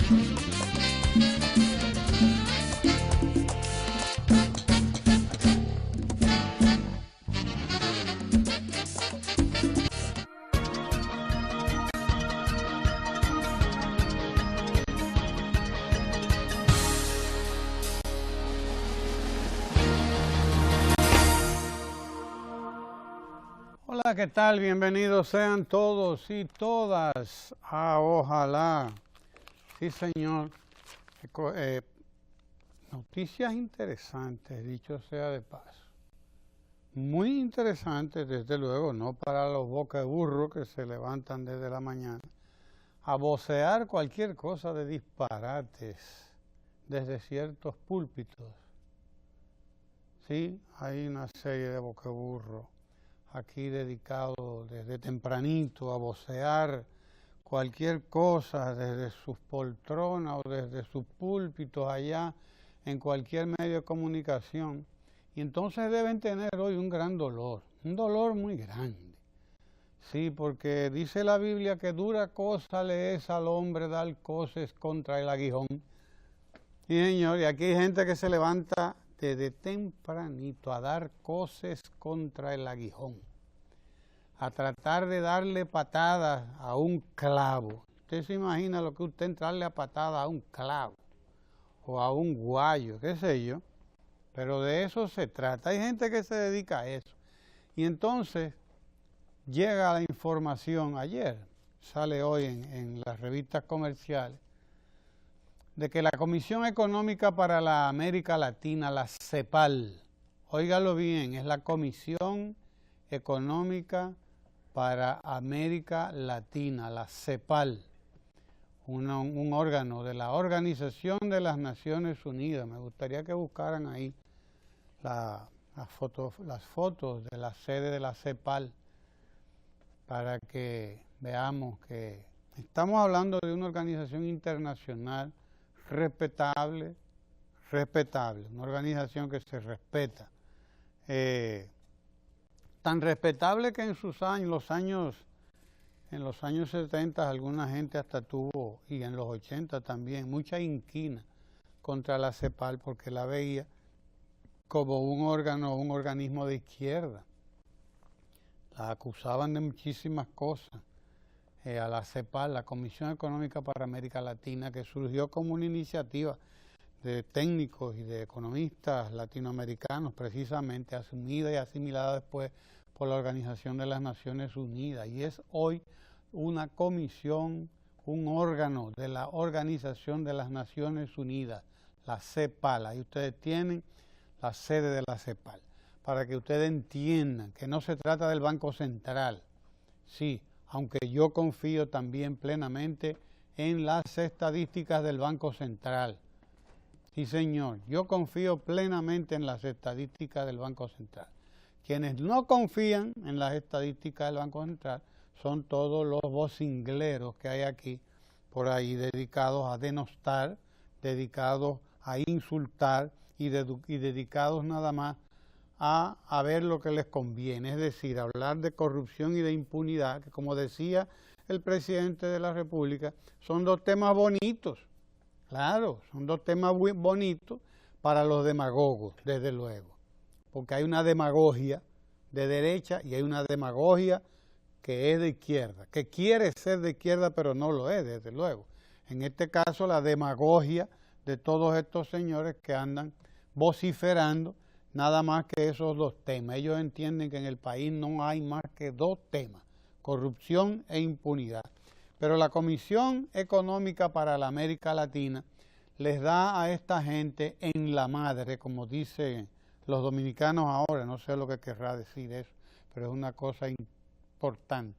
Hola, ¿qué tal? Bienvenidos sean todos y todas a Ojalá. Sí, señor. Noticias interesantes, dicho sea de paso. Muy interesantes, desde luego, no para los bocaburros que se levantan desde la mañana a vocear cualquier cosa de disparates desde ciertos púlpitos. Sí, hay una serie de bocaburros aquí dedicados desde tempranito a vocear cualquier cosa desde sus poltronas o desde sus púlpitos allá en cualquier medio de comunicación. Y entonces deben tener hoy un gran dolor, un dolor muy grande. Sí, porque dice la Biblia que dura cosa le es al hombre dar coces contra el aguijón. Y señor, y aquí hay gente que se levanta desde tempranito a dar coces contra el aguijón, a tratar de darle patadas a un clavo. Usted se imagina lo que usted entrarle a patada a un clavo o a un guayo, qué sé yo, pero de eso se trata. Hay gente que se dedica a eso. Y entonces llega la información, ayer sale hoy en las revistas comerciales, de que la Comisión Económica para la América Latina, la CEPAL, óigalo bien, es la Comisión Económica para América Latina, la CEPAL, un órgano de la Organización de las Naciones Unidas. Me gustaría que buscaran ahí las fotos de la sede de la CEPAL para que veamos que estamos hablando de una organización internacional respetable, una organización que se respeta. Tan respetable que en los años 70 alguna gente hasta tuvo, y en los 80 también, mucha inquina contra la CEPAL porque la veía como un organismo de izquierda. La acusaban de muchísimas cosas. A la CEPAL, la Comisión Económica para América Latina, que surgió como una iniciativa de técnicos y de economistas latinoamericanos, precisamente asumida y asimilada después por la Organización de las Naciones Unidas, y es hoy una comisión, un órgano de la Organización de las Naciones Unidas, la CEPAL. Ahí ustedes tienen la sede de la CEPAL, para que ustedes entiendan que no se trata del Banco Central, sí, aunque yo confío también plenamente en las estadísticas del Banco Central. Sí, señor, yo confío plenamente en las estadísticas del Banco Central. Quienes no confían en las estadísticas del Banco Central son todos los vocingleros que hay aquí, por ahí, dedicados a denostar, dedicados a insultar y dedicados nada más a ver lo que les conviene, es decir, hablar de corrupción y de impunidad, que como decía el presidente de la República, son dos temas bonitos, claro, son dos temas muy bonitos para los demagogos, desde luego, porque hay una demagogia de derecha y hay una demagogia que es de izquierda, que quiere ser de izquierda pero no lo es, desde luego. En este caso, la demagogia de todos estos señores que andan vociferando nada más que esos dos temas. Ellos entienden que en el país no hay más que dos temas, corrupción e impunidad. Pero la Comisión Económica para la América Latina les da a esta gente en la madre, como dicen los dominicanos ahora, no sé lo que querrá decir eso, pero es una cosa importante,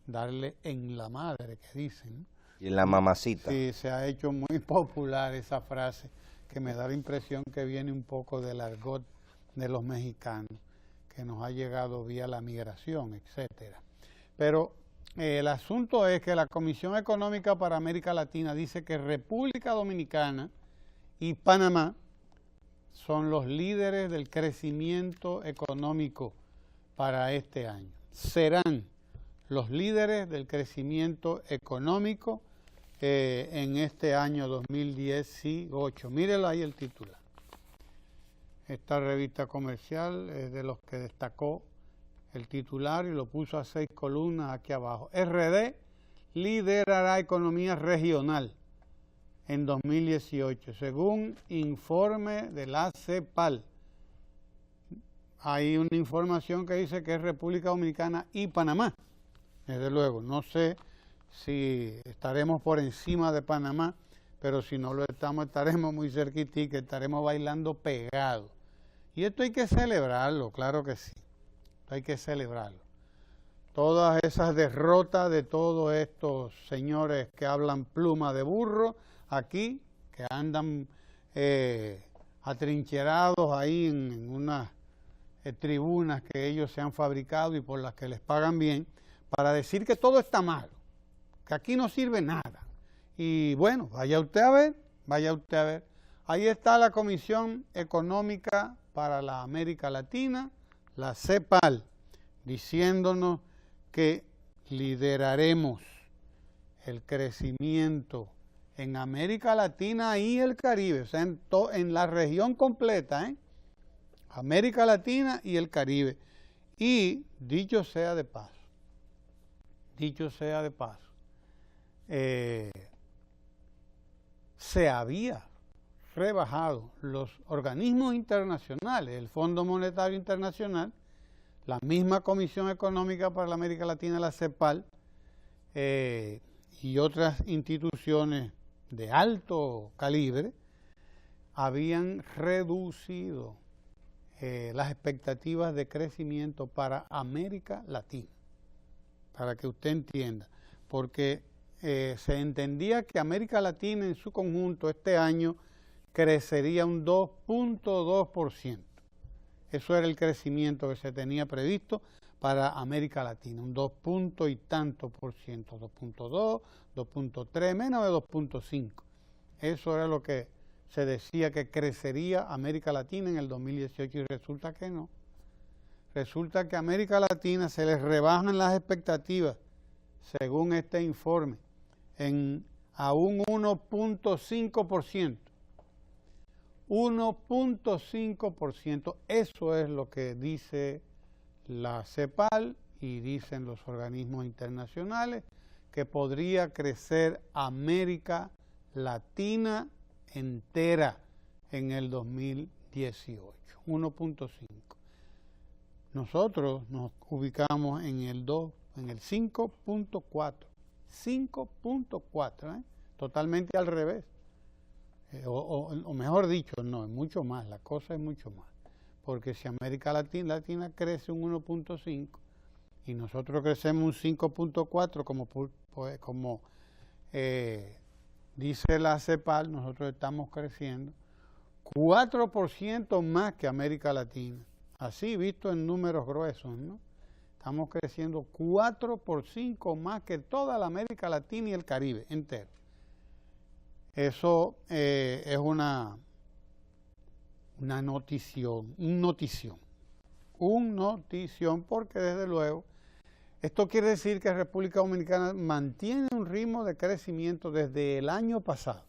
darle en la madre, que dicen, ¿no? Y en la mamacita. Sí, se ha hecho muy popular esa frase, que me da la impresión que viene un poco del argot de los mexicanos, que nos ha llegado vía la migración, etcétera. Pero el asunto es que la Comisión Económica para América Latina dice que República Dominicana y Panamá son los líderes del crecimiento económico para este año. Serán los líderes del crecimiento económico en este año 2018. Mírelo ahí el titular. Esta revista comercial es de los que destacó el titular y lo puso a 6 columnas aquí abajo. RD liderará economía regional en 2018, según informe de la CEPAL. Hay una información que dice que es República Dominicana y Panamá. Desde luego, no sé si estaremos por encima de Panamá, pero si no lo estamos, estaremos muy cerquitica, estaremos bailando pegados. Y esto hay que celebrarlo, claro que sí, hay que celebrarlo. Todas esas derrotas de todos estos señores que hablan pluma de burro aquí, que andan atrincherados ahí en unas tribunas que ellos se han fabricado y por las que les pagan bien, para decir que todo está malo, que aquí no sirve nada. Y bueno, vaya usted a ver, vaya usted a ver. Ahí está la Comisión Económica para la América Latina, la CEPAL, diciéndonos que lideraremos el crecimiento en América Latina y el Caribe, o sea, en la región completa, América Latina y el Caribe. Y dicho sea de paso, se había rebajado los organismos internacionales, el Fondo Monetario Internacional, la misma Comisión Económica para la América Latina, la CEPAL, y otras instituciones de alto calibre, habían reducido las expectativas de crecimiento para América Latina, para que usted entienda, porque se entendía que América Latina en su conjunto este año crecería un 2.2%. Eso era el crecimiento que se tenía previsto para América Latina, un 2 punto y tanto por ciento, 2.2, 2.3, menos de 2.5. Eso era lo que se decía que crecería América Latina en el 2018 y resulta que no. Resulta que a América Latina se les rebajan las expectativas, según este informe, a un 1.5%. 1.5%, eso es lo que dice la CEPAL y dicen los organismos internacionales, que podría crecer América Latina entera en el 2018, 1.5. Nosotros nos ubicamos en el 5.4, 5.4, totalmente al revés. O mejor dicho, no, es mucho más, la cosa es mucho más. Porque si América Latina crece un 1.5 y nosotros crecemos un 5.4, como dice la CEPAL, nosotros estamos creciendo 4% más que América Latina. Así visto en números gruesos, ¿no? Estamos creciendo 4 por 5 más que toda la América Latina y el Caribe entero. Eso es una notición, un notición, porque desde luego esto quiere decir que República Dominicana mantiene un ritmo de crecimiento desde el año pasado.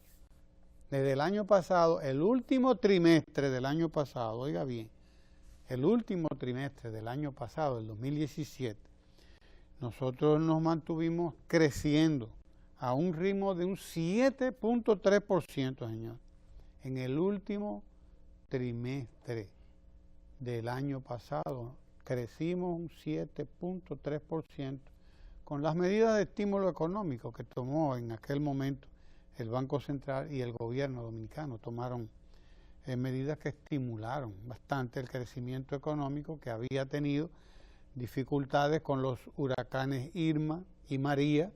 Desde el año pasado, el último trimestre del año pasado, oiga bien, el último trimestre del año pasado, el 2017, nosotros nos mantuvimos creciendo a un ritmo de un 7.3%, señor, en el último trimestre del año pasado. Crecimos un 7.3% con las medidas de estímulo económico que tomó en aquel momento el Banco Central y el gobierno dominicano. Tomaron medidas que estimularon bastante el crecimiento económico, que había tenido dificultades con los huracanes Irma y María,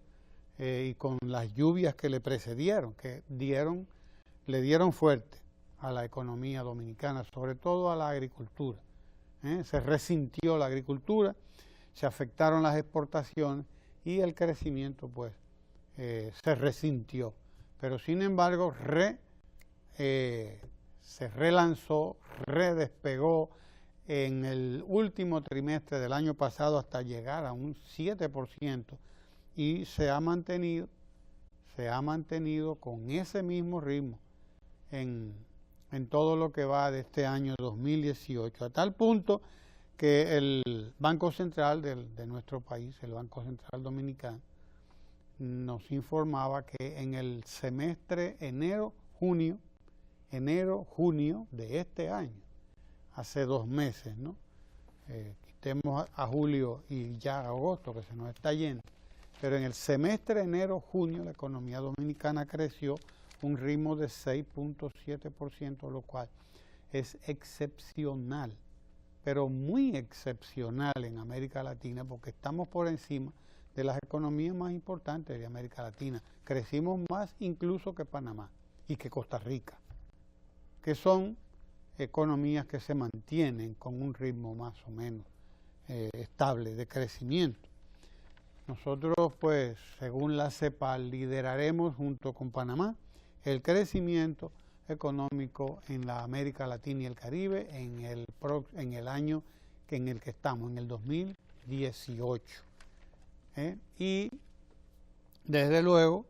y con las lluvias que le precedieron, que le dieron fuerte a la economía dominicana, sobre todo a la agricultura. Se resintió la agricultura, se afectaron las exportaciones y el crecimiento pues se resintió. Pero sin embargo se relanzó, redespegó en el último trimestre del año pasado hasta llegar a un 7%. Y se ha mantenido se ha mantenido con ese mismo ritmo en todo lo que va de este año 2018, a tal punto que el Banco Central de nuestro país, el Banco Central Dominicano, nos informaba que en el semestre enero-junio de este año, hace 2 meses, ¿no? Quitemos a julio y ya a agosto, que se nos está yendo, pero en el semestre enero-junio la economía dominicana creció un ritmo de 6.7%, lo cual es excepcional, pero muy excepcional en América Latina, porque estamos por encima de las economías más importantes de América Latina. Crecimos más incluso que Panamá y que Costa Rica, que son economías que se mantienen con un ritmo más o menos estable de crecimiento. Nosotros, pues, según la CEPAL, lideraremos junto con Panamá el crecimiento económico en la América Latina y el Caribe en el año en el que estamos, en el 2018. Y desde luego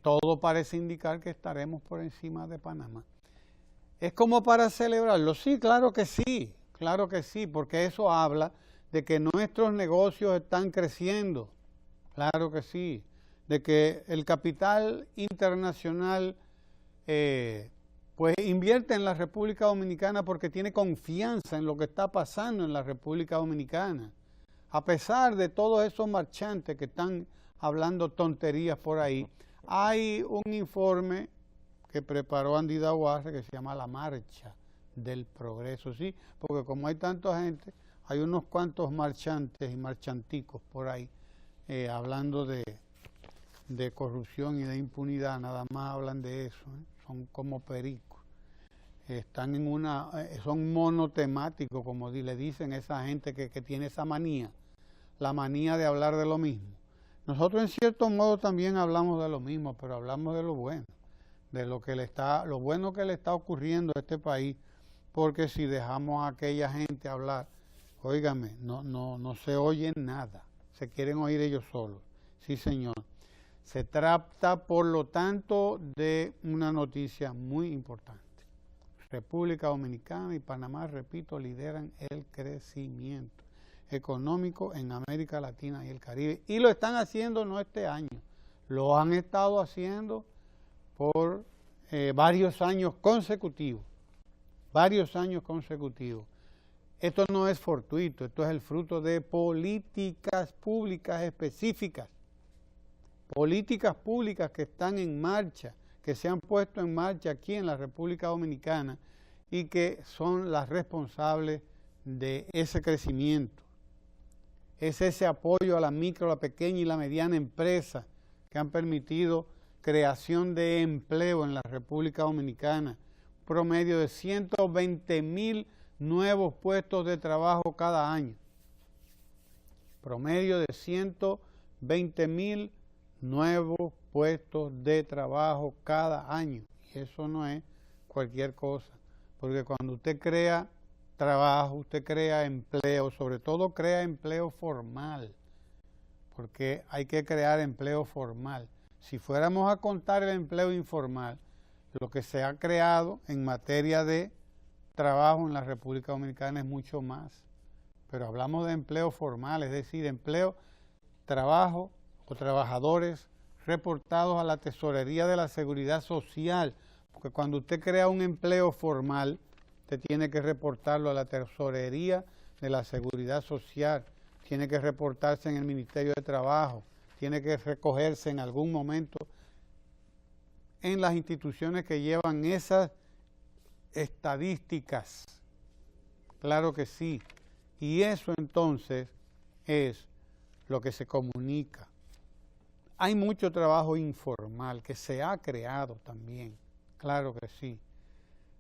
todo parece indicar que estaremos por encima de Panamá. ¿Es como para celebrarlo? Sí, claro que sí, porque eso habla de que nuestros negocios están creciendo, claro que sí, de que el capital internacional pues invierte en la República Dominicana porque tiene confianza en lo que está pasando en la República Dominicana. A pesar de todos esos marchantes que están hablando tonterías por ahí, hay un informe que preparó Andy Dawarre que se llama La Marcha del Progreso, sí, porque como hay tanta gente, hay unos cuantos marchantes y marchanticos por ahí hablando de corrupción y de impunidad, nada más hablan de eso, son como pericos. Están son monotemáticos, como le dicen a esa gente que tiene esa manía, la manía de hablar de lo mismo. Nosotros en cierto modo también hablamos de lo mismo, pero hablamos de lo bueno, de lo bueno que le está ocurriendo a este país, porque si dejamos a aquella gente hablar, óigame, no se oye nada, se quieren oír ellos solos. Sí, señor. Se trata, por lo tanto, de una noticia muy importante. República Dominicana y Panamá, repito, lideran el crecimiento económico en América Latina y el Caribe. Y lo están haciendo no este año, lo han estado haciendo por varios años consecutivos. Esto no es fortuito, esto es el fruto de políticas públicas específicas. Políticas públicas que están en marcha, que se han puesto en marcha aquí en la República Dominicana y que son las responsables de ese crecimiento. Es ese apoyo a la micro, la pequeña y la mediana empresa que han permitido creación de empleo en la República Dominicana, promedio de 120,000 nuevos puestos de trabajo cada año. Promedio de 120,000 nuevos puestos de trabajo cada año. Y eso no es cualquier cosa, porque cuando usted crea trabajo, usted crea empleo, sobre todo crea empleo formal, porque hay que crear empleo formal. Si fuéramos a contar el empleo informal, lo que se ha creado en materia de trabajo en la República Dominicana es mucho más. Pero hablamos de empleo formal, es decir, empleo, trabajo o trabajadores reportados a la Tesorería de la Seguridad Social, porque cuando usted crea un empleo formal, usted tiene que reportarlo a la Tesorería de la Seguridad Social, tiene que reportarse en el Ministerio de Trabajo, tiene que recogerse en algún momento en las instituciones que llevan esas estadísticas. Claro que sí. Y eso entonces es lo que se comunica. Hay mucho trabajo informal que se ha creado también, claro que sí.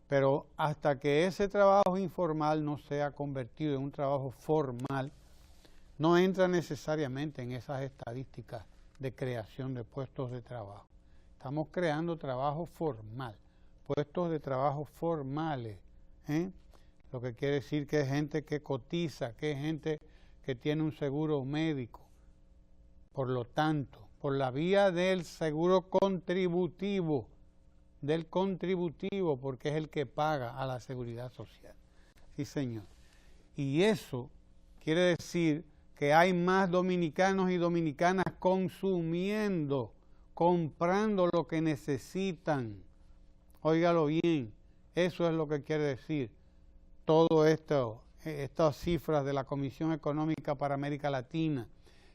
Pero hasta que ese trabajo informal no sea convertido en un trabajo formal, no entra necesariamente en esas estadísticas de creación de puestos de trabajo. Estamos creando trabajo formal, puestos de trabajo formales, lo que quiere decir que es gente que cotiza, que es gente que tiene un seguro médico. Por lo tanto, por la vía del seguro contributivo, porque es el que paga a la seguridad social. Sí, señor. Y eso quiere decir que hay más dominicanos y dominicanas consumiendo, comprando lo que necesitan. Óigalo bien, eso es lo que quiere decir todo esto, estas cifras de la Comisión Económica para América Latina,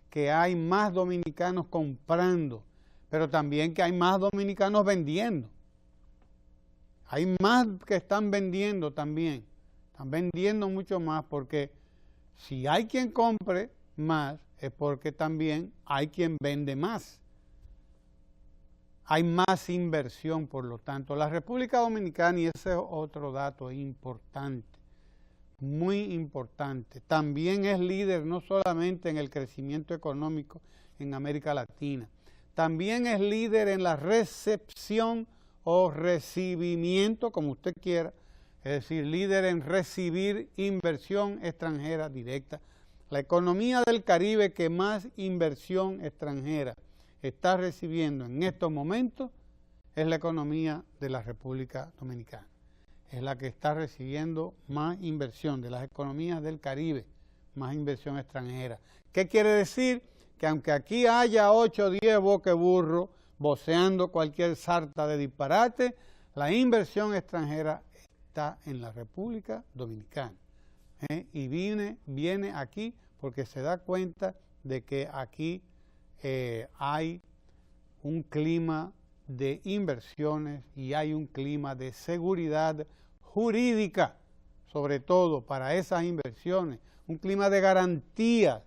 que hay más dominicanos comprando, pero también que hay más dominicanos vendiendo. Hay más que están vendiendo también. Están vendiendo mucho más porque si hay quien compre más, es porque también hay quien vende más. Hay más inversión, por lo tanto. La República Dominicana, y ese es otro dato importante, muy importante, también es líder no solamente en el crecimiento económico en América Latina, también es líder en la recepción o recibimiento, como usted quiera, es decir, líder en recibir inversión extranjera directa. La economía del Caribe que más inversión extranjera está recibiendo en estos momentos es la economía de la República Dominicana. Es la que está recibiendo más inversión de las economías del Caribe, más inversión extranjera. ¿Qué quiere decir? Que aunque aquí haya 8 o 10 boqueburros voceando cualquier sarta de disparate, la inversión extranjera está en la República Dominicana. Y viene aquí porque se da cuenta de que aquí hay un clima de inversiones y hay un clima de seguridad jurídica, sobre todo para esas inversiones, un clima de garantías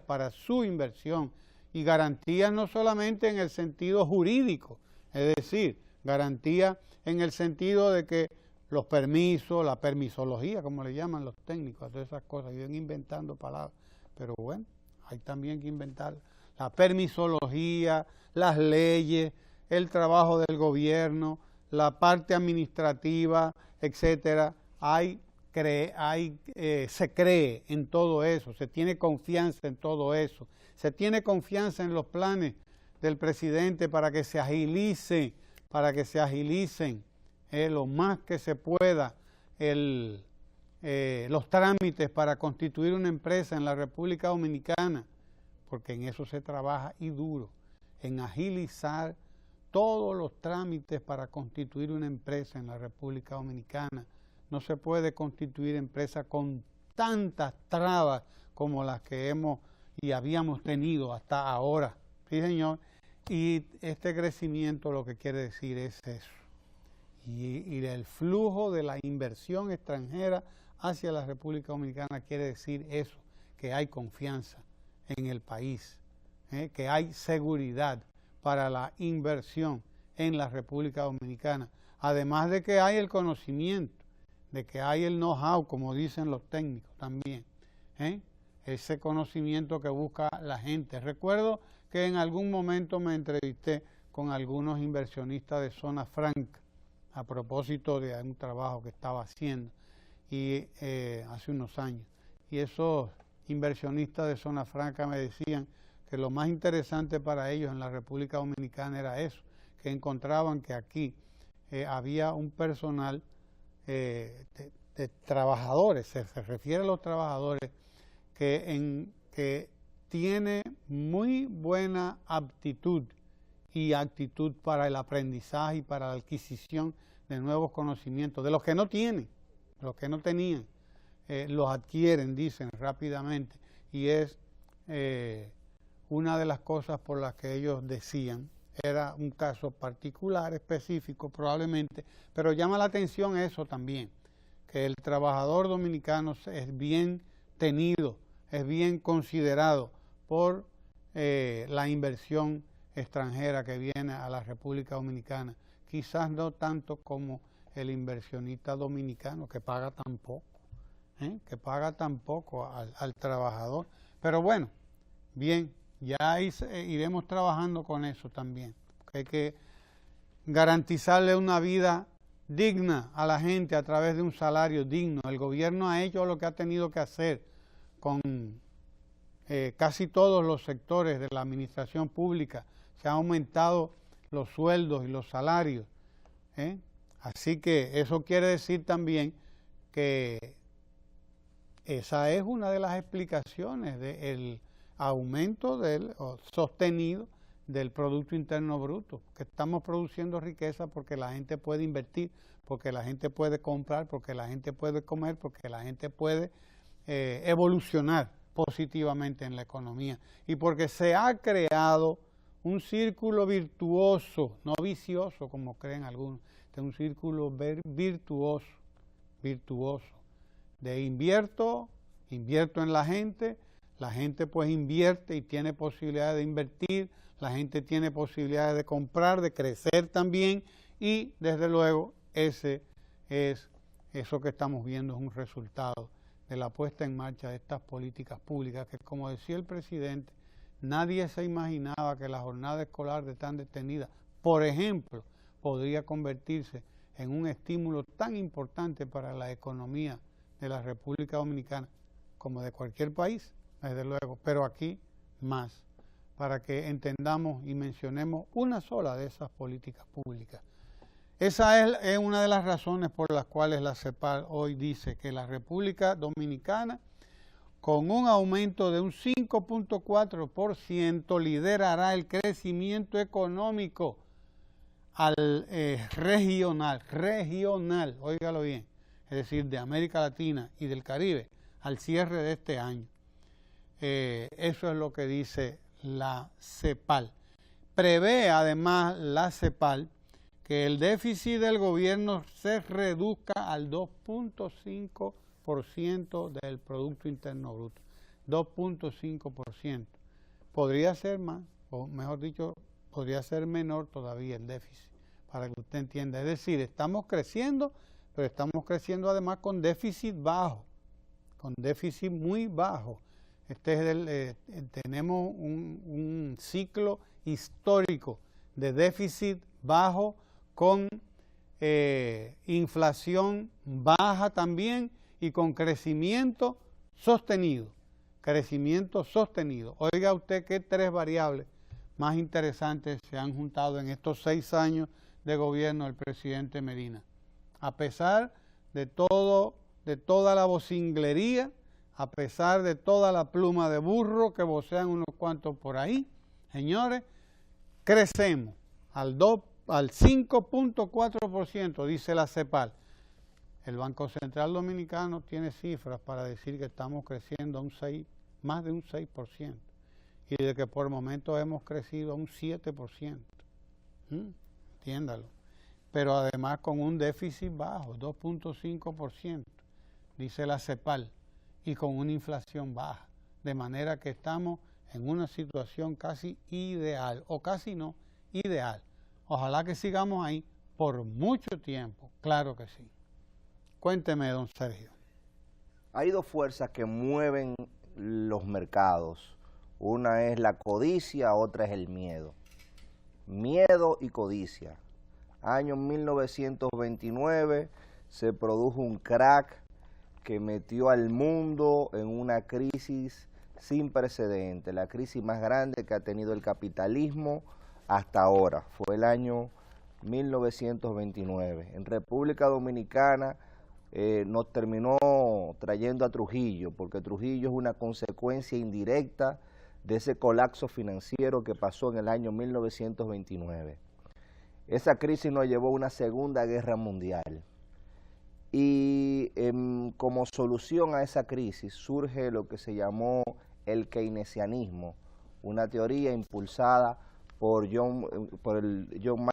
para su inversión, y garantías no solamente en el sentido jurídico, es decir, garantías en el sentido de que los permisos, la permisología, como le llaman los técnicos, todas esas cosas, viven inventando palabras, pero bueno, hay también que inventar la permisología, las leyes, el trabajo del gobierno, la parte administrativa, etcétera. Se cree en todo eso, se tiene confianza en todo eso, se tiene confianza en los planes del presidente para que se agilicen lo más que se pueda los trámites para constituir una empresa en la República Dominicana, porque en eso se trabaja y duro, en agilizar todos los trámites para constituir una empresa en la República Dominicana. No se puede constituir empresa con tantas trabas como las que hemos y habíamos tenido hasta ahora. Sí, señor. Y este crecimiento lo que quiere decir es eso. Y el flujo de la inversión extranjera hacia la República Dominicana quiere decir eso, que hay confianza en el país, que hay seguridad para la inversión en la República Dominicana, además de que hay el conocimiento, de que hay el know-how, como dicen los técnicos también, ese conocimiento que busca la gente. Recuerdo que en algún momento me entrevisté con algunos inversionistas de Zona Franca a propósito de un trabajo que estaba haciendo y hace unos años, y esos inversionistas de Zona Franca me decían que lo más interesante para ellos en la República Dominicana era eso, que encontraban que aquí había un personal de trabajadores, se refiere a los trabajadores, que tiene muy buena aptitud y actitud para el aprendizaje y para la adquisición de nuevos conocimientos, de los que no tienen, los que no tenían, los adquieren, dicen, rápidamente, y es una de las cosas por las que ellos decían. Era un caso particular, específico probablemente, pero llama la atención eso también, que el trabajador dominicano es bien tenido, es bien considerado por la inversión extranjera que viene a la República Dominicana. Quizás no tanto como el inversionista dominicano, que paga tan poco, al trabajador. Pero bueno, bien, ya iremos trabajando con eso también. Hay que garantizarle una vida digna a la gente a través de un salario digno. El gobierno ha hecho lo que ha tenido que hacer con casi todos los sectores de la administración pública se han aumentado los sueldos y los salarios. Así que eso quiere decir también que esa es una de las explicaciones del aumento sostenido del Producto Interno Bruto, que estamos produciendo riqueza porque la gente puede invertir, porque la gente puede comprar, porque la gente puede comer, porque la gente puede evolucionar positivamente en la economía y porque se ha creado un círculo virtuoso, no vicioso como creen algunos, es un círculo virtuoso de invierto en la gente pues invierte y tiene posibilidades de invertir, la gente tiene posibilidades de comprar, de crecer también y desde luego eso que estamos viendo es un resultado de la puesta en marcha de estas políticas públicas que, como decía el presidente, nadie se imaginaba que la jornada escolar de tan detenida, por ejemplo, podría convertirse en un estímulo tan importante para la economía de la República Dominicana como de cualquier país, desde luego, pero aquí más, para que entendamos y mencionemos una sola de esas políticas públicas. Esa es una de las razones por las cuales la CEPAL hoy dice que la República Dominicana, con un aumento de un 5.4%, liderará el crecimiento económico regional, óigalo bien, es decir, de América Latina y del Caribe, al cierre de este año. Eso es lo que dice la CEPAL. Prevé además la CEPAL que el déficit del gobierno se reduzca al 2.5% del Producto Interno Bruto. 2.5%. Podría ser más, o mejor dicho, podría ser menor todavía el déficit, para que usted entienda. Es decir, estamos creciendo, pero estamos creciendo además con déficit bajo, con déficit muy bajo. Tenemos un ciclo histórico de déficit bajo con inflación baja también y con crecimiento sostenido. Oiga usted qué tres variables más interesantes se han juntado en estos 6 años de gobierno del presidente Medina. A pesar de toda la vocinglería, a pesar de toda la pluma de burro que vocean unos cuantos por ahí, señores, crecemos al 5.4%, dice la CEPAL. El Banco Central Dominicano tiene cifras para decir que estamos creciendo a más de un 6%, y de que por momentos hemos crecido a un 7%. Entiéndalo. Pero además con un déficit bajo, 2.5%, dice la CEPAL, y con una inflación baja, de manera que estamos en una situación casi ideal, o casi no, ideal. Ojalá que sigamos ahí por mucho tiempo, claro que sí. Cuénteme, don Sergio. Hay dos fuerzas que mueven los mercados. Una es la codicia, otra es el miedo. Miedo y codicia. Año 1929 se produjo un crack que metió al mundo en una crisis sin precedentes, la crisis más grande que ha tenido el capitalismo hasta ahora. Fue el año 1929. En República Dominicana nos terminó trayendo a Trujillo, porque Trujillo es una consecuencia indirecta de ese colapso financiero que pasó en el año 1929. Esa crisis nos llevó a una Segunda Guerra Mundial. Y como solución a esa crisis surge lo que se llamó el keynesianismo, una teoría impulsada por John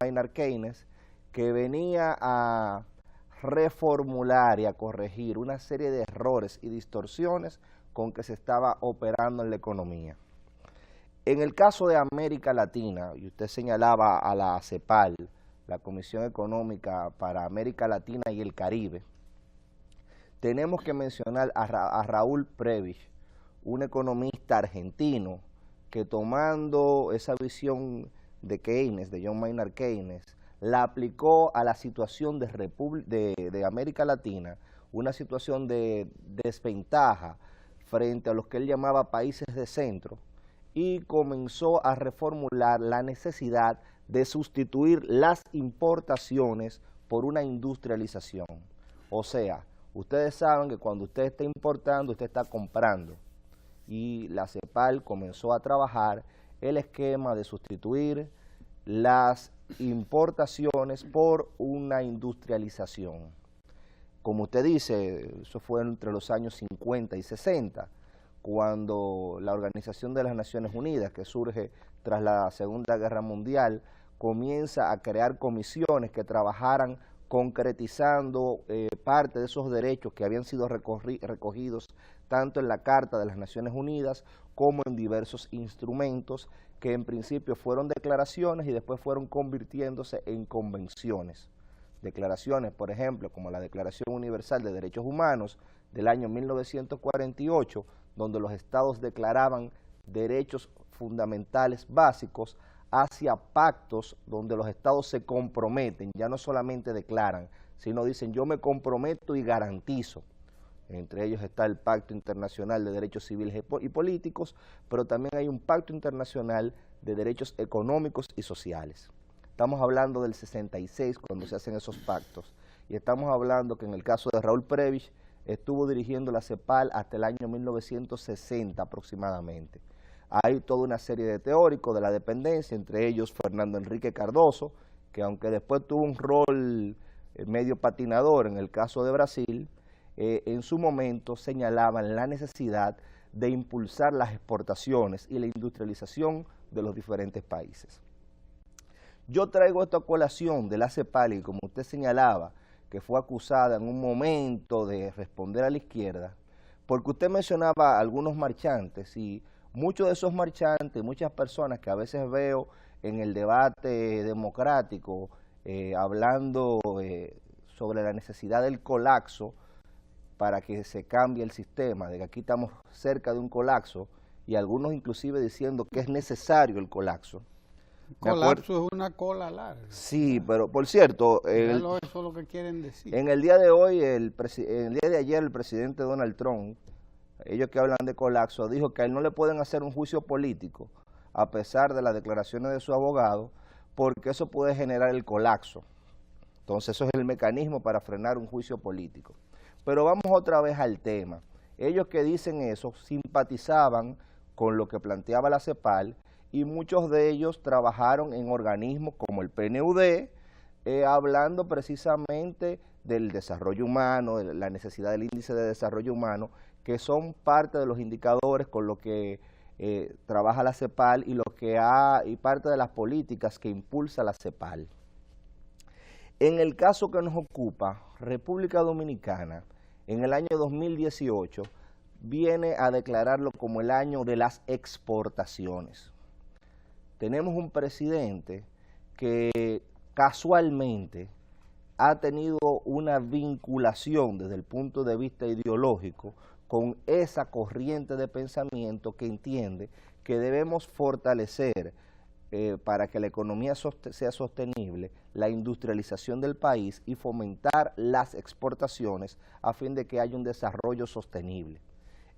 Maynard Keynes, que venía a reformular y a corregir una serie de errores y distorsiones con que se estaba operando en la economía. En el caso de América Latina, y usted señalaba a la CEPAL, la Comisión Económica para América Latina y el Caribe, tenemos que mencionar a Raúl Prebisch, un economista argentino que, tomando esa visión de Keynes, de John Maynard Keynes, la aplicó a la situación de América Latina, una situación de desventaja frente a los que él llamaba países de centro y comenzó a reformular la necesidad de sustituir las importaciones por una industrialización. O sea, ustedes saben que cuando usted está importando, usted está comprando. Y la CEPAL comenzó a trabajar el esquema de sustituir las importaciones por una industrialización. Como usted dice, eso fue entre los años 50 y 60, cuando la Organización de las Naciones Unidas, que surge tras la Segunda Guerra Mundial, comienza a crear comisiones que trabajaran concretizando parte de esos derechos que habían sido recogidos tanto en la Carta de las Naciones Unidas como en diversos instrumentos que en principio fueron declaraciones y después fueron convirtiéndose en convenciones. Declaraciones, por ejemplo, como la Declaración Universal de Derechos Humanos del año 1948, donde los estados declaraban derechos fundamentales básicos, hacia pactos donde los estados se comprometen, ya no solamente declaran, sino dicen yo me comprometo y garantizo. Entre ellos está el Pacto Internacional de Derechos Civiles y Políticos, pero también hay un Pacto Internacional de Derechos Económicos y Sociales. Estamos hablando del 66 cuando se hacen esos pactos, y estamos hablando que en el caso de Raúl Prebisch estuvo dirigiendo la CEPAL hasta el año 1960 aproximadamente. Hay toda una serie de teóricos de la dependencia, entre ellos Fernando Enrique Cardoso, que aunque después tuvo un rol medio patinador en el caso de Brasil, en su momento señalaban la necesidad de impulsar las exportaciones y la industrialización de los diferentes países. Yo traigo esta colación de la CEPAL y como usted señalaba, que fue acusada en un momento de responder a la izquierda, porque usted mencionaba a algunos marchantes y muchos de esos marchantes, muchas personas que a veces veo en el debate democrático hablando sobre la necesidad del colapso para que se cambie el sistema, de que aquí estamos cerca de un colapso y algunos inclusive diciendo que es necesario el colapso. Colapso es una cola larga. Sí, pero por cierto, eso es lo que quieren decir. En el día de hoy, en el día de ayer, el presidente Donald Trump, ellos que hablan de colapso, dijo que a él no le pueden hacer un juicio político, a pesar de las declaraciones de su abogado, porque eso puede generar el colapso. Entonces, eso es el mecanismo para frenar un juicio político. Pero vamos otra vez al tema. Ellos que dicen eso simpatizaban con lo que planteaba la CEPAL y muchos de ellos trabajaron en organismos como el PNUD, hablando precisamente del desarrollo humano, de la necesidad del índice de desarrollo humano, que son parte de los indicadores con los que trabaja la CEPAL y parte de las políticas que impulsa la CEPAL. En el caso que nos ocupa, República Dominicana, en el año 2018, viene a declararlo como el año de las exportaciones. Tenemos un presidente que casualmente ha tenido una vinculación desde el punto de vista ideológico con esa corriente de pensamiento que entiende que debemos fortalecer para que la economía sea sostenible, la industrialización del país y fomentar las exportaciones a fin de que haya un desarrollo sostenible.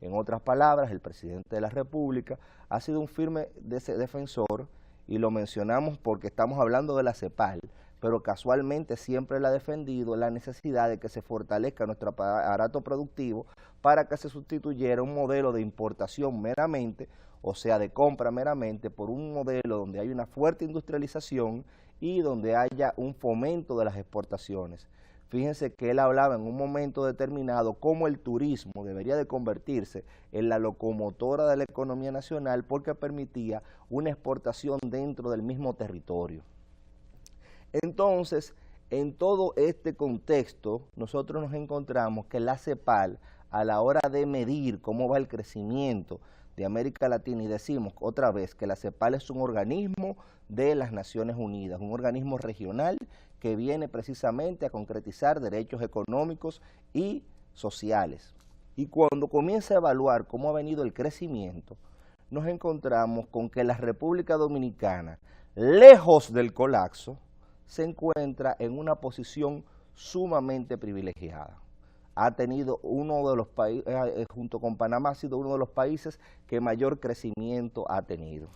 En otras palabras, el presidente de la República ha sido un firme defensor, y lo mencionamos porque estamos hablando de la CEPAL, pero casualmente siempre él ha defendido la necesidad de que se fortalezca nuestro aparato productivo para que se sustituyera un modelo de importación meramente, o sea, de compra meramente, por un modelo donde hay una fuerte industrialización y donde haya un fomento de las exportaciones. Fíjense que él hablaba en un momento determinado cómo el turismo debería de convertirse en la locomotora de la economía nacional porque permitía una exportación dentro del mismo territorio. Entonces, en todo este contexto, nosotros nos encontramos que la CEPAL, a la hora de medir cómo va el crecimiento de América Latina, y decimos otra vez que la CEPAL es un organismo de las Naciones Unidas, un organismo regional que viene precisamente a concretizar derechos económicos y sociales. Y cuando comienza a evaluar cómo ha venido el crecimiento, nos encontramos con que la República Dominicana, lejos del colapso, se encuentra en una posición sumamente privilegiada. ha tenido uno de los países, junto con Panamá, ha sido uno de los países que mayor crecimiento ha tenido.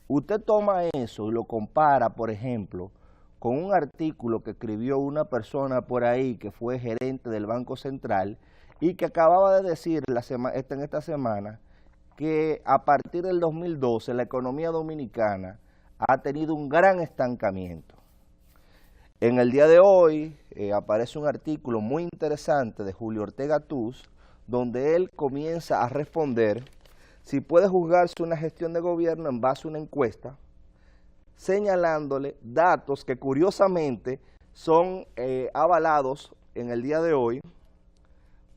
Usted toma eso y lo compara, por ejemplo, con un artículo que escribió una persona por ahí que fue gerente del Banco Central y que acababa de decir en esta semana que a partir del 2012 la economía dominicana ha tenido un gran estancamiento. En el día de hoy aparece un artículo muy interesante de Julio Ortega Tuz, donde él comienza a responder si puede juzgarse una gestión de gobierno en base a una encuesta, señalándole datos que curiosamente son avalados en el día de hoy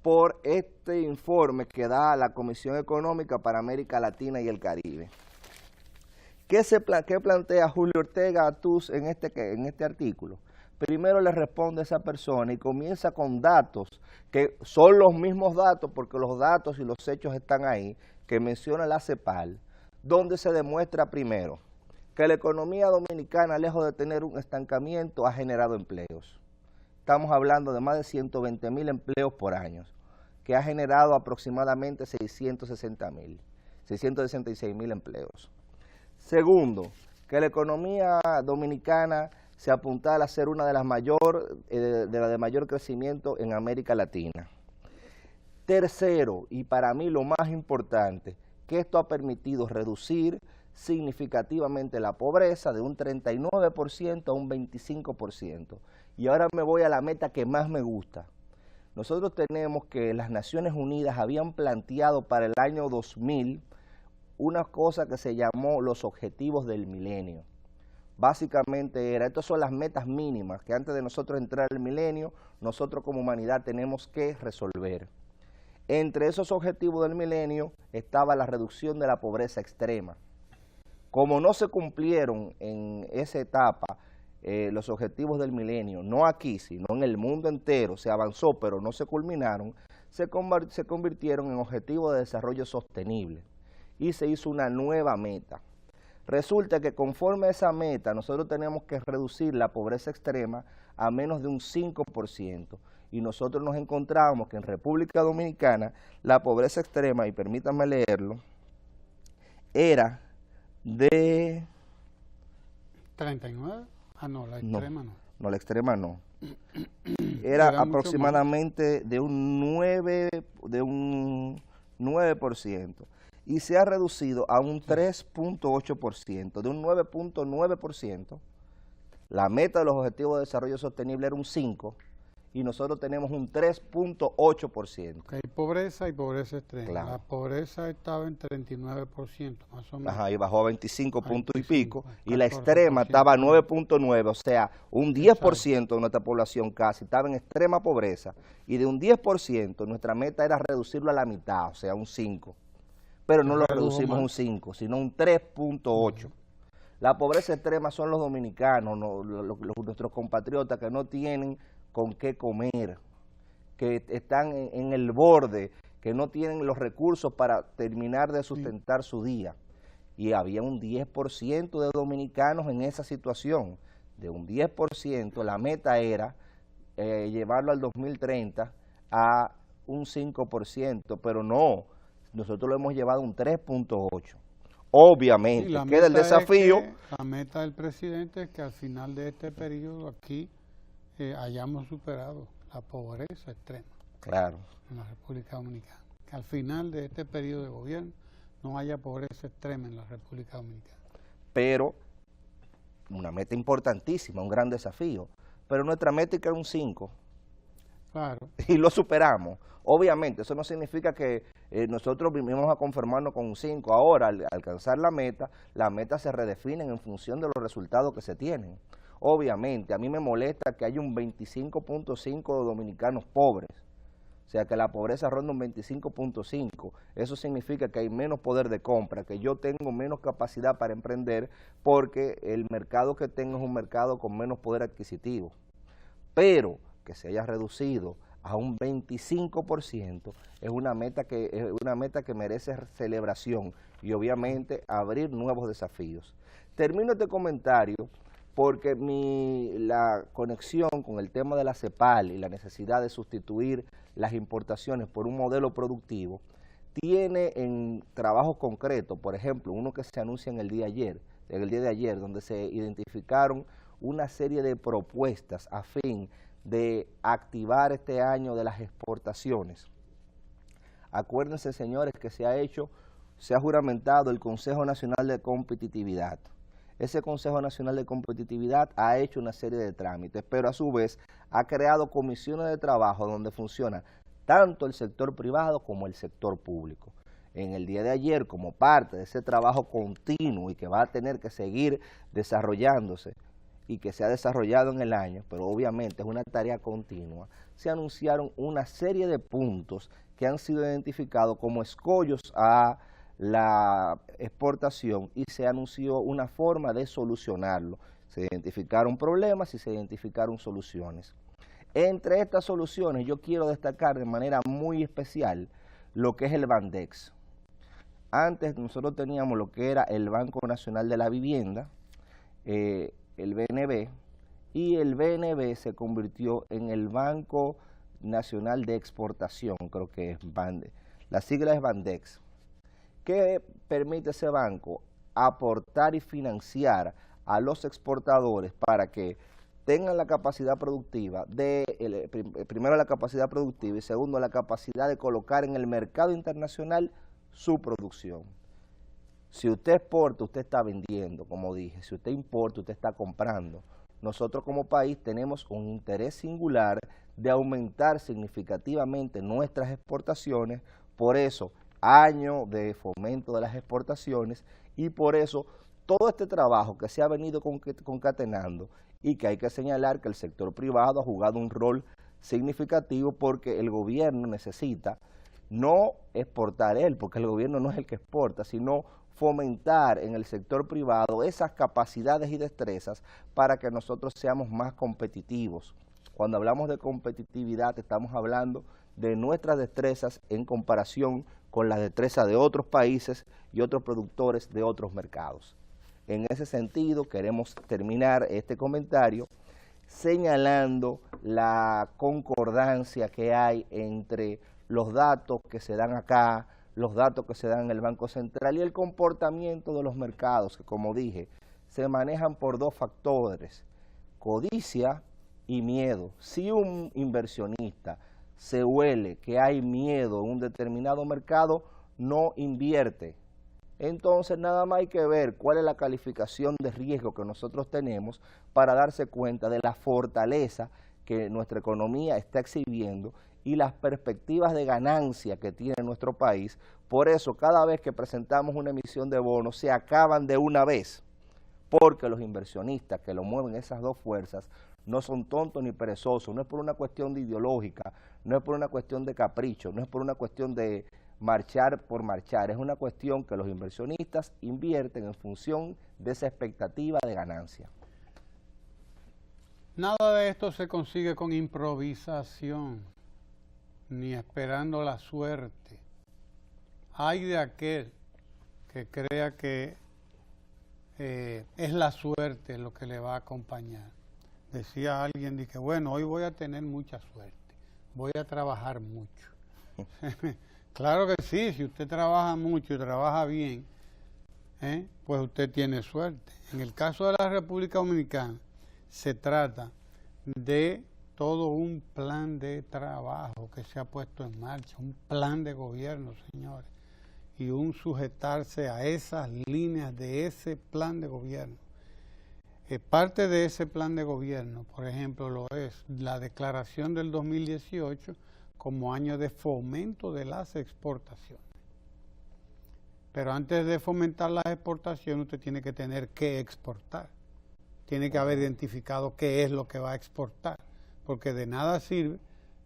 por este informe que da la Comisión Económica para América Latina y el Caribe. ¿Qué plantea Julio Ortega Tuz en este artículo? Primero le responde a esa persona y comienza con datos que son los mismos datos, porque los datos y los hechos están ahí, que menciona la CEPAL, donde se demuestra primero que la economía dominicana, lejos de tener un estancamiento, ha generado empleos. Estamos hablando de más de 120,000 empleos por año, que ha generado aproximadamente 666,000 empleos. Segundo, que la economía dominicana se apuntala a ser una de las de mayor crecimiento en América Latina. Tercero, y para mí lo más importante, que esto ha permitido reducir significativamente la pobreza de un 39% a un 25%. Y ahora me voy a la meta que más me gusta. Nosotros tenemos que las Naciones Unidas habían planteado para el año 2000 una cosa que se llamó los objetivos del milenio. Básicamente estas son las metas mínimas que antes de nosotros entrar al milenio, nosotros como humanidad tenemos que resolver. Entre esos objetivos del milenio estaba la reducción de la pobreza extrema. Como no se cumplieron en esa etapa los objetivos del milenio, no aquí, sino en el mundo entero, se avanzó pero no se culminaron, se convirtieron en objetivos de desarrollo sostenible y se hizo una nueva meta. Resulta que conforme a esa meta nosotros tenemos que reducir la pobreza extrema a menos de un 5%. Y nosotros nos encontramos que en República Dominicana la pobreza extrema, y permítanme leerlo, era de... 39. Ah, no, la extrema no. No, la extrema no. Era aproximadamente de un 9%. Y se ha reducido a un 3.8%, de un 9.9%. La meta de los Objetivos de Desarrollo Sostenible era un 5%, y nosotros tenemos un 3.8%. Hay pobreza y pobreza extrema. Claro. La pobreza estaba en 39%, más o menos. Ajá, y bajó a 25 puntos y pico, 14%. y la extrema estaba a 9.9, o sea, un 10% de nuestra población casi estaba en extrema pobreza, y de un 10% nuestra meta era reducirlo a la mitad, o sea, un 5%. Pero no lo reducimos un 5, sino un 3.8. La pobreza extrema son los dominicanos, nuestros compatriotas que no tienen con qué comer, que están en el borde, que no tienen los recursos para terminar de sustentar su día. Y había un 10% de dominicanos en esa situación. De un 10%, la meta era llevarlo al 2030 a un 5%, pero no. Nosotros lo hemos llevado a un 3.8. Obviamente, queda el desafío. La meta del presidente es que al final de este periodo aquí hayamos superado la pobreza extrema. Claro. En la República Dominicana. Que al final de este periodo de gobierno no haya pobreza extrema en la República Dominicana. Pero, una meta importantísima, un gran desafío. Pero nuestra métrica era un 5. Claro. Y lo superamos. Obviamente, eso no significa que nosotros vivimos a conformarnos con un 5. Ahora, al alcanzar la meta se redefinen en función de los resultados que se tienen. Obviamente, a mí me molesta que haya un 25.5 de dominicanos pobres. O sea, que la pobreza ronda un 25.5. Eso significa que hay menos poder de compra, que yo tengo menos capacidad para emprender porque el mercado que tengo es un mercado con menos poder adquisitivo. Pero que se haya reducido a un 25% es una meta que merece celebración y obviamente abrir nuevos desafíos. Termino este comentario porque la conexión con el tema de la CEPAL y la necesidad de sustituir las importaciones por un modelo productivo tiene en trabajos concretos, por ejemplo, uno que se anuncia en el día de ayer, donde se identificaron una serie de propuestas a fin de activar este año de las exportaciones. Acuérdense, señores, que se ha juramentado el Consejo Nacional de Competitividad. Ese Consejo Nacional de Competitividad ha hecho una serie de trámites, pero a su vez ha creado comisiones de trabajo donde funciona tanto el sector privado como el sector público. En el día de ayer, como parte de ese trabajo continuo y que va a tener que seguir desarrollándose y que se ha desarrollado en el año, pero obviamente es una tarea continua, se anunciaron una serie de puntos que han sido identificados como escollos a la exportación y se anunció una forma de solucionarlo. Se identificaron problemas y se identificaron soluciones. Entre estas soluciones yo quiero destacar de manera muy especial lo que es el Bandex. Antes nosotros teníamos lo que era el Banco Nacional de la Vivienda, el BNB, y el BNB se convirtió en el Banco Nacional de Exportación, creo que es Bandex. La sigla es Bandex. ¿Qué permite ese banco? Aportar y financiar a los exportadores para que tengan la capacidad productiva, primero la capacidad productiva y segundo la capacidad de colocar en el mercado internacional su producción. Si usted exporta, usted está vendiendo, como dije. Si usted importa, usted está comprando. Nosotros como país tenemos un interés singular de aumentar significativamente nuestras exportaciones, por eso año de fomento de las exportaciones y por eso todo este trabajo que se ha venido concatenando y que hay que señalar que el sector privado ha jugado un rol significativo porque el gobierno necesita no exportar él, porque el gobierno no es el que exporta, sino fomentar en el sector privado esas capacidades y destrezas para que nosotros seamos más competitivos. Cuando hablamos de competitividad estamos hablando de nuestras destrezas en comparación con las destrezas de otros países y otros productores de otros mercados. En ese sentido, queremos terminar este comentario señalando la concordancia que hay entre los datos que se dan acá, los datos que se dan en el Banco Central y el comportamiento de los mercados, que como dije, se manejan por dos factores, codicia y miedo. Si un inversionista se huele que hay miedo en un determinado mercado, no invierte. Entonces nada más hay que ver cuál es la calificación de riesgo que nosotros tenemos para darse cuenta de la fortaleza que nuestra economía está exhibiendo y las perspectivas de ganancia que tiene nuestro país. Por eso cada vez que presentamos una emisión de bonos se acaban de una vez, porque los inversionistas que lo mueven esas dos fuerzas no son tontos ni perezosos, no es por una cuestión de ideológica, no es por una cuestión de capricho, no es por una cuestión de marchar por marchar, es una cuestión que los inversionistas invierten en función de esa expectativa de ganancia. Nada de esto se consigue con improvisación, ni esperando la suerte. Hay de aquel que crea que es la suerte lo que le va a acompañar. Decía alguien, dije, bueno, hoy voy a tener mucha suerte, voy a trabajar mucho. Claro que sí, si usted trabaja mucho y trabaja bien, pues usted tiene suerte. En el caso de la República Dominicana, se trata de todo un plan de trabajo que se ha puesto en marcha, un plan de gobierno, señores, y un sujetarse a esas líneas de ese plan de gobierno. Parte de ese plan de gobierno, por ejemplo, lo es la declaración del 2018 como año de fomento de las exportaciones. Pero antes de fomentar las exportaciones, usted tiene que tener que exportar. Tiene que haber identificado qué es lo que va a exportar, porque de nada sirve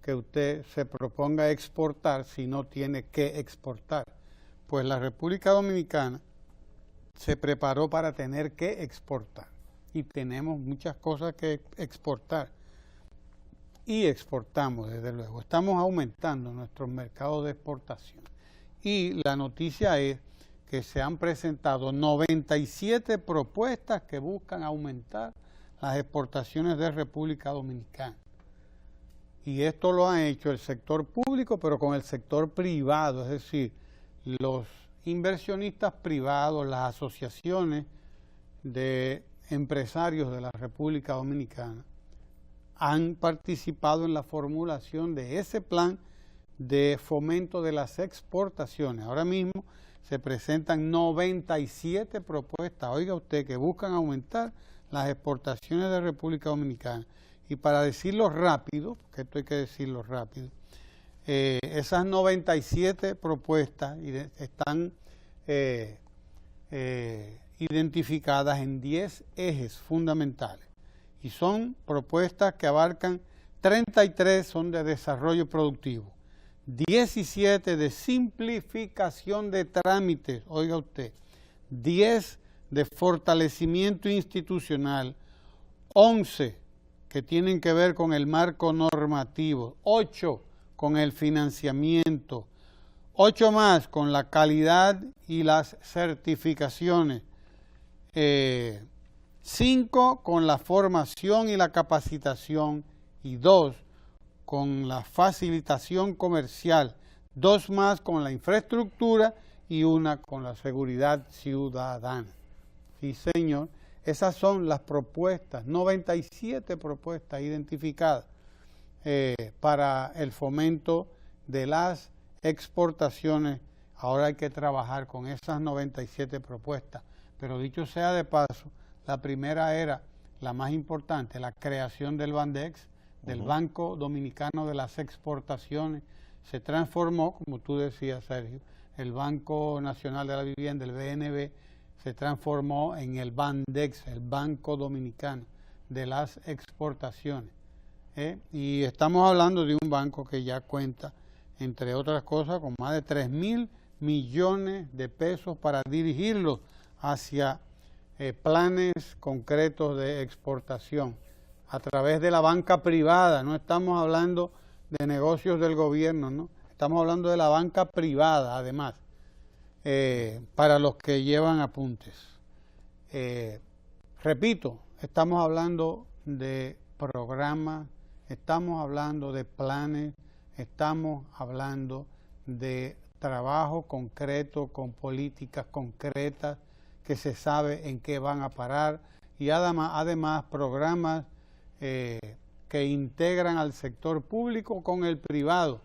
que usted se proponga exportar si no tiene que exportar. Pues la República Dominicana se preparó para tener que exportar y tenemos muchas cosas que exportar y exportamos desde luego. Estamos aumentando nuestros mercados de exportación y la noticia es que se han presentado 97 propuestas que buscan aumentar las exportaciones de República Dominicana. Y esto lo ha hecho el sector público, pero con el sector privado, es decir, los inversionistas privados, las asociaciones de empresarios de la República Dominicana han participado en la formulación de ese plan de fomento de las exportaciones. Ahora mismo se presentan 97 propuestas, oiga usted, que buscan aumentar las exportaciones de República Dominicana. Y para decirlo rápido, porque esto hay que decirlo rápido, esas 97 propuestas están identificadas en 10 ejes fundamentales. Y son propuestas que abarcan 33 son de desarrollo productivo, 17 de simplificación de trámites, oiga usted, 10 de fortalecimiento institucional, 11 que tienen que ver con el marco normativo, 8 con el financiamiento, 8 más con la calidad y las certificaciones, 5 con la formación y la capacitación y 2 con la facilitación comercial, 2 más con la infraestructura y 1 con la seguridad ciudadana. Sí, señor, esas son las propuestas, 97 propuestas identificadas para el fomento de las exportaciones. Ahora hay que trabajar con esas 97 propuestas, pero dicho sea de paso, la primera era la más importante, la creación del Bandex, del Banco Dominicano de las Exportaciones. Se transformó, como tú decías, Sergio, el Banco Nacional de la Vivienda, el BNB, se transformó en el Bandex, el Banco Dominicano de las Exportaciones. Y estamos hablando de un banco que ya cuenta, entre otras cosas, con más de 3.000 millones de pesos para dirigirlos hacia planes concretos de exportación a través de la banca privada. No estamos hablando de negocios del gobierno, ¿no? Estamos hablando de la banca privada, además, para los que llevan apuntes. Repito, estamos hablando de programas, estamos hablando de planes, estamos hablando de trabajo concreto con políticas concretas que se sabe en qué van a parar y además programas que integran al sector público con el privado.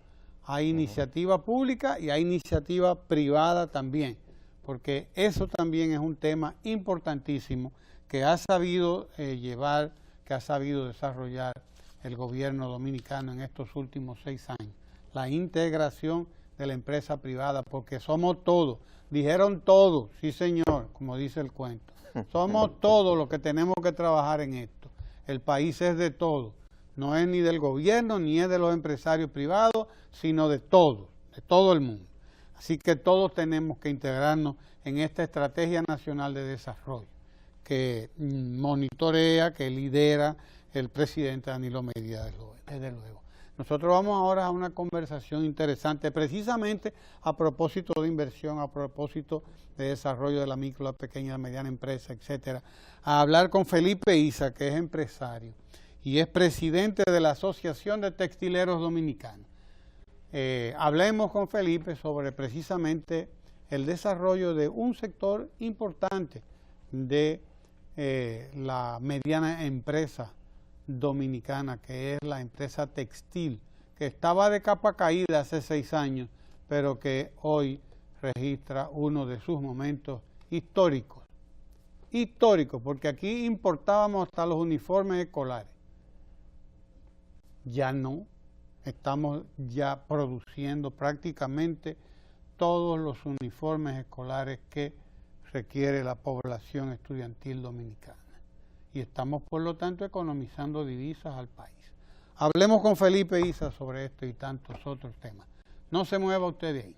Hay iniciativa pública y hay iniciativa privada también, porque eso también es un tema importantísimo que ha sabido llevar, que ha sabido desarrollar el gobierno dominicano en estos últimos 6 años. La integración de la empresa privada, porque somos todos, dijeron todos, sí señor, como dice el cuento, somos todos los que tenemos que trabajar en esto. El país es de todos, no es ni del gobierno ni es de los empresarios privados, sino de todo el mundo. Así que todos tenemos que integrarnos en esta estrategia nacional de desarrollo que monitorea, que lidera el presidente Danilo Medina, desde luego. Nosotros vamos ahora a una conversación interesante, precisamente a propósito de inversión, a propósito de desarrollo de la micro, la pequeña, la mediana empresa, etcétera, a hablar con Felipe Isa, que es empresario y es presidente de la Asociación de Textileros Dominicanos. Hablemos con Felipe sobre precisamente el desarrollo de un sector importante de la mediana empresa dominicana, que es la empresa textil, que estaba de capa caída hace 6 años, pero que hoy registra uno de sus momentos históricos, porque aquí importábamos hasta los uniformes escolares. Ya no, estamos ya produciendo prácticamente todos los uniformes escolares que requiere la población estudiantil dominicana. Y estamos, por lo tanto, economizando divisas al país. Hablemos con Felipe Isa sobre esto y tantos otros temas. No se mueva usted de ahí.